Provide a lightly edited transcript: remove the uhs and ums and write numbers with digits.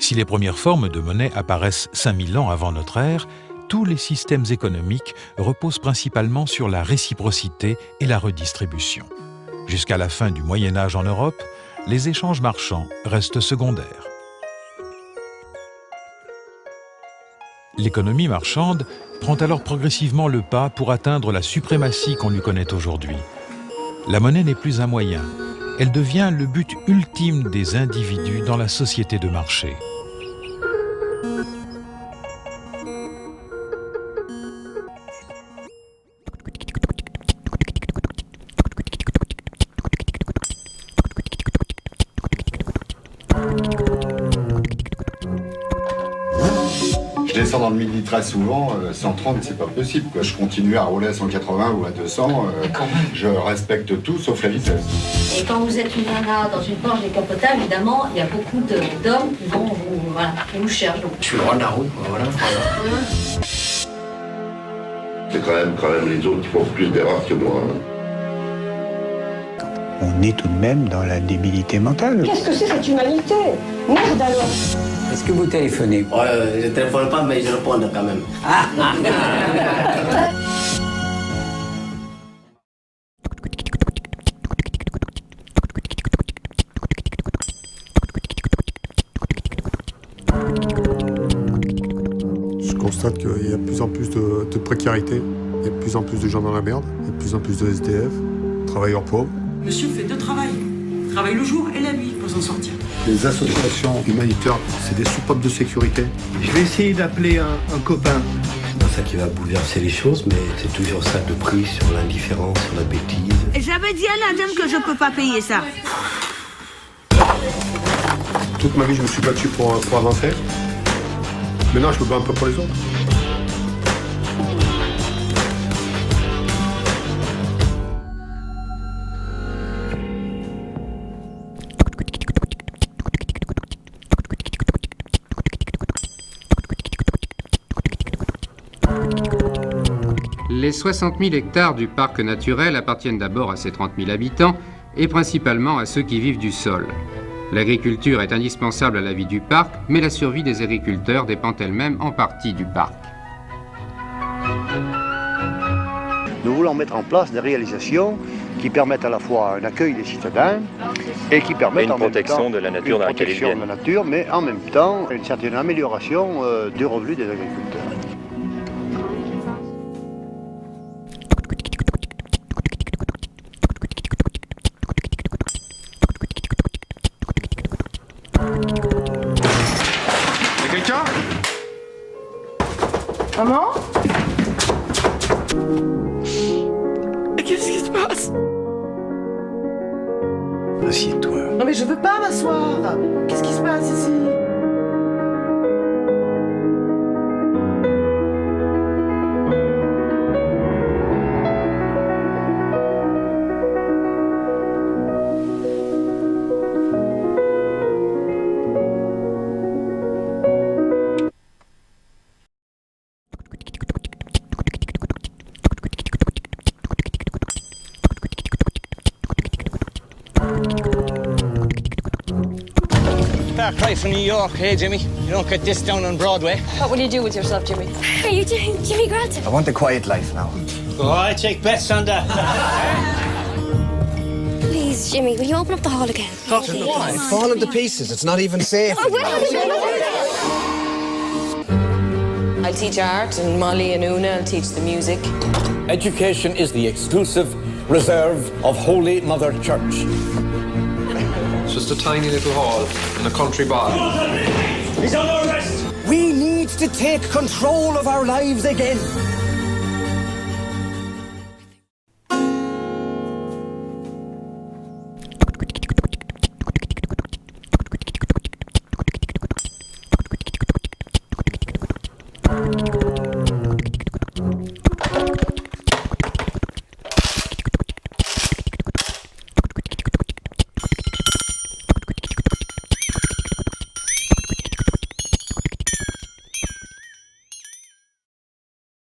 Si les premières formes de monnaie apparaissent 5000 ans avant notre ère, tous les systèmes économiques reposent principalement sur la réciprocité et la redistribution. Jusqu'à la fin du Moyen Âge en Europe, les échanges marchands restent secondaires. L'économie marchande prend alors progressivement le pas pour atteindre la suprématie qu'on lui connaît aujourd'hui. La monnaie n'est plus un moyen, elle devient le but ultime des individus dans la société de marché. Je descends dans le midi très souvent, 130 c'est pas possible, quoi. Je continue à rouler à 180 ou à 200, je respecte tout sauf la vitesse. Et quand vous êtes une nana dans une planche décapotable, évidemment, il y a beaucoup d'hommes qui vont vous chercher. Je suis le roi de la route, voilà. C'est quand même les autres qui font plus d'erreurs que moi. On est tout de même dans la débilité mentale. Qu'est-ce que c'est cette humanité? Merde alors! Est-ce que vous téléphonez? Ouais, je téléphone pas, mais je réponds quand même. Je constate qu'il y a de plus en plus de précarité, il y a de plus en plus de gens dans la merde, il y a de plus en plus de SDF, travailleurs pauvres. Monsieur fait deux travails. Il travaille le jour et la nuit pour s'en sortir. Les associations humanitaires, c'est des soupapes de sécurité. Je vais essayer d'appeler un copain. C'est pas ça qui va bouleverser les choses, mais c'est toujours ça de prix sur l'indifférence, sur la bêtise. J'avais dit à la dame que je peux pas payer ça. Toute ma vie, je me suis battu pour avancer. Maintenant, je me bats un peu pour les autres. Les 60 000 hectares du parc naturel appartiennent d'abord à ses 30 000 habitants et principalement à ceux qui vivent du sol. L'agriculture est indispensable à la vie du parc, mais la survie des agriculteurs dépend elle-même en partie du parc. Nous voulons mettre en place des réalisations qui permettent à la fois un accueil des citadins et qui permettent une protection de la nature dans laquelle ils viennent. Une protection de la nature, mais en même temps une certaine amélioration du revenu des agriculteurs. Maman? Qu'est-ce qui se passe? Assieds-toi. Non mais je veux pas m'asseoir. Qu'est-ce qui se passe ici? Far cry from New York, hey Jimmy? You don't get this down on Broadway. What will you do with yourself, Jimmy? Are you doing Jimmy Grant? I want a quiet life now. Oh, I take bets on that. Please, Jimmy, will you open up the hall again? It's fallen to pieces. It's not even safe. I'll teach art, and Molly and Una will teach the music. Education is the exclusive reserve of Holy Mother Church. It's just a tiny little hall in a country bar. He's under arrest! We need to take control of our lives again.